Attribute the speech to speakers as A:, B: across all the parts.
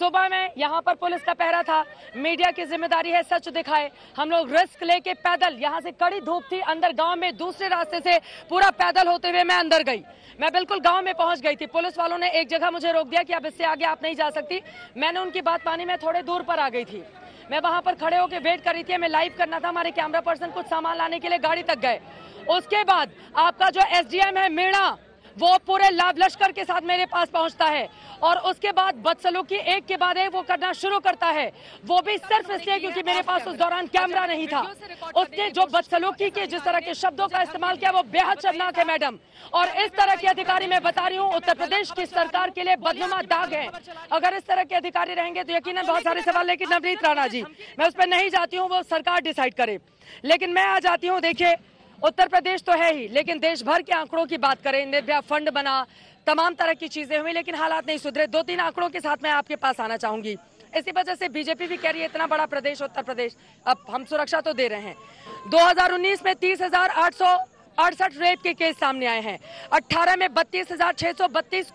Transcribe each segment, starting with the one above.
A: सुबह में यहाँ पर पुलिस का पहरा था, मीडिया की जिम्मेदारी है सच दिखाए। हम लोग रिस्क लेके पैदल, यहाँ से कड़ी धूप थी, अंदर गांव में दूसरे रास्ते से पूरा पैदल होते हुए मैं अंदर गई। मैं बिल्कुल गांव में पहुंच गई थी। पुलिस वालों ने एक जगह मुझे रोक दिया कि अब इससे आगे आप नहीं जा सकती। मैंने उनकी बात मानी, मैं थोड़े दूर पर आ गई थी। मैं वहां पर खड़े होकर वेट कर रही थी, हमें लाइव करना था। हमारे कैमरा पर्सन कुछ सामान लाने के लिए गाड़ी तक गए। उसके बाद आपका जो एसडीएम है मीणा, वो पूरे लाभ लश्कर के साथ मेरे पास पहुंचता है और उसके बाद बदसलूकी एक के बाद एक वो करना शुरू करता है। वो भी सिर्फ इसलिए क्योंकि मेरे पास उस दौरान कैमरा नहीं था। उसने जो बदसलूकी के जिस तरह के शब्दों का इस्तेमाल किया वो बेहद शर्मनाक है मैडम। और इस तरह के अधिकारी, मैं बता रही हूँ, उत्तर प्रदेश की सरकार के लिए बदनुमा दाग है। अगर इस तरह के अधिकारी रहेंगे तो यकीनन बहुत सारे सवाल, लेकिन नवनीत राणा जी, मैं उस पर नहीं जाती हूँ, वो सरकार डिसाइड करे। लेकिन मैं आ जाती हूँ, देखिए उत्तर प्रदेश तो है ही, लेकिन देश भर के आंकड़ों की बात करें, निर्भया फंड बना, तमाम तरह की चीजें हुई, लेकिन हालात नहीं सुधरे। 2-3 आंकड़ों के साथ मैं आपके पास आना चाहूंगी। इसी वजह से बीजेपी भी कह रही है इतना बड़ा प्रदेश उत्तर प्रदेश, अब हम सुरक्षा तो दे रहे हैं। 2019 में 30,868 रेप के केस सामने आए हैं। 18 में 32,632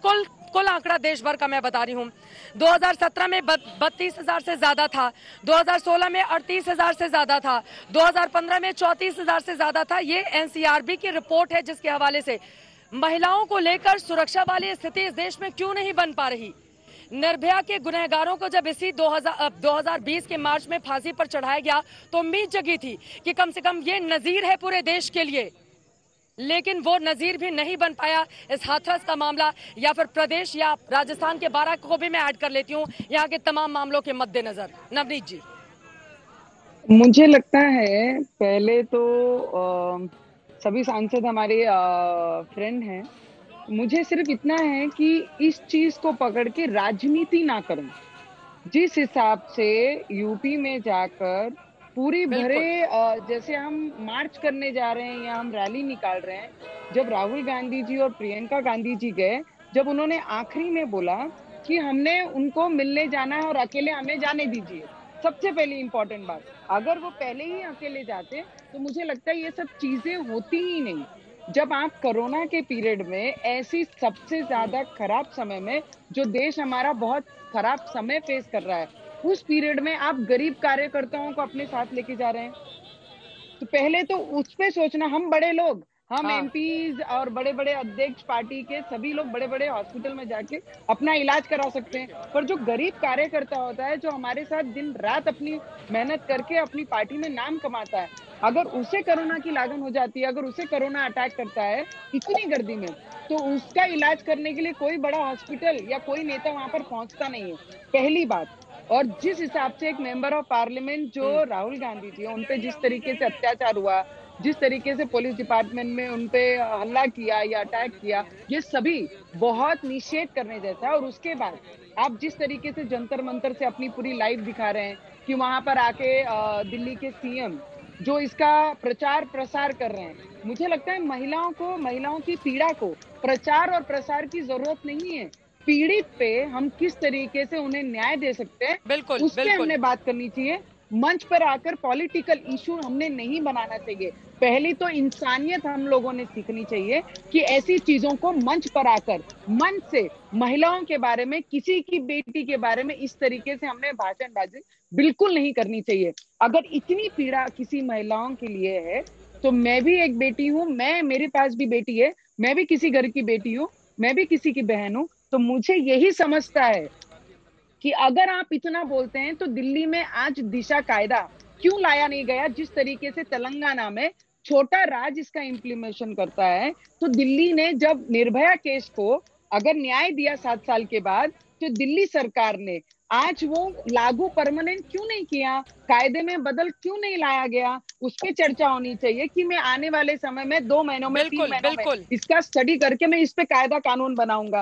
A: कुल आंकड़ा देश भर का मैं बता रही हूँ। 2017 में 32,000 से ज्यादा था। 2016 में 38,000 से ज्यादा था। 2015 में 34,000 से ज्यादा था। ये एनसीआरबी की रिपोर्ट है जिसके हवाले से महिलाओं को लेकर सुरक्षा वाली स्थिति इस देश में क्यों नहीं बन पा रही। निर्भया के गुनहगारों को जब इसी 2020 के मार्च में फांसी पर चढ़ाया गया तो उम्मीद जगी थी कि कम से कम ये नजीर है पूरे देश के लिए, लेकिन वो नजीर भी नहीं बन पाया। इस हाथरस का मामला या फिर प्रदेश या राजस्थान के 12 को भी मैं ऐड कर लेती हूँ यहाँ के तमाम मामलों के मद्देनजर। नवनीत जी,
B: मुझे लगता है पहले तो सभी सांसद हमारे फ्रेंड हैं। मुझे सिर्फ इतना है कि इस चीज को पकड़ के राजनीति ना करें। जिस हिसाब से यूपी में जाकर पूरी भरे जैसे हम मार्च करने जा रहे हैं या हम रैली निकाल रहे हैं, जब राहुल गांधी जी और प्रियंका गांधी जी गए, जब उन्होंने आखिरी में बोला कि हमने उनको मिलने जाना है और अकेले हमें जाने दीजिए, सबसे पहली इंपॉर्टेंट बात, अगर वो पहले ही अकेले जाते तो मुझे लगता है ये सब चीजें होती ही नहीं। जब आप कोरोना के पीरियड में ऐसी सबसे ज्यादा खराब समय में, जो देश हमारा बहुत खराब समय फेस कर रहा है, उस पीरियड में आप गरीब कार्यकर्ताओं को अपने साथ लेके जा रहे हैं, तो पहले तो उस पे सोचना। हम बड़े लोग, हम एमपीज और बड़े बड़े अध्यक्ष पार्टी के सभी लोग बड़े बड़े हॉस्पिटल में जाके अपना इलाज करा सकते हैं, पर जो गरीब कार्यकर्ता होता है, जो हमारे साथ दिन रात अपनी मेहनत करके अपनी पार्टी में नाम कमाता है, अगर उसे कोरोना की लागन हो जाती है, अगर उसे कोरोना अटैक करता है इतनी गर्दी में, तो उसका इलाज करने के लिए कोई बड़ा हॉस्पिटल या कोई नेता वहां पर पहुंचता नहीं है, पहली बात। और जिस हिसाब से एक मेंबर ऑफ पार्लियामेंट जो राहुल गांधी जी है, उनपे जिस तरीके से अत्याचार हुआ, जिस तरीके से पुलिस डिपार्टमेंट में उनपे हल्ला किया या अटैक किया, ये सभी बहुत निषेध करने जैसा है। और उसके बाद आप जिस तरीके से जंतर मंतर से अपनी पूरी लाइफ दिखा रहे हैं कि वहां पर आके दिल्ली के सीएम जो इसका प्रचार प्रसार कर रहे हैं, मुझे लगता है महिलाओं की पीड़ा को प्रचार और प्रसार की जरूरत नहीं है। पीड़ित पे हम किस तरीके से उन्हें न्याय दे सकते हैं,
A: बिल्कुल,
B: उस पे हमने बात करनी चाहिए। मंच पर आकर पॉलिटिकल इशू हमने नहीं बनाना चाहिए। पहली तो इंसानियत हम लोगों ने सीखनी चाहिए कि ऐसी चीजों को मंच पर आकर मंच से महिलाओं के बारे में, किसी की बेटी के बारे में इस तरीके से हमने भाषणबाजी बिल्कुल नहीं करनी चाहिए। अगर इतनी पीड़ा किसी महिलाओं के लिए है तो मैं भी एक बेटी हूँ, मेरे पास भी बेटी है, मैं भी किसी घर की बेटी हूँ, मैं भी किसी की बहन हूँ, तो मुझे यही समझता है कि अगर आप इतना बोलते हैं तो दिल्ली में आज दिशा कायदा क्यों लाया नहीं गया। जिस तरीके से तेलंगाना में छोटा राज्य इसका इम्प्लीमेशन करता है, तो दिल्ली ने जब निर्भया केस को अगर न्याय दिया 7 साल के बाद, तो दिल्ली सरकार ने आज वो लागू परमानेंट क्यों नहीं किया, कायदे में बदल क्यों नहीं लाया गया, उस पर चर्चा होनी चाहिए कि मैं आने वाले समय में 2 महीनों में 3 महीनों में इसका स्टडी करके मैं इस पे कायदा कानून बनाऊंगा।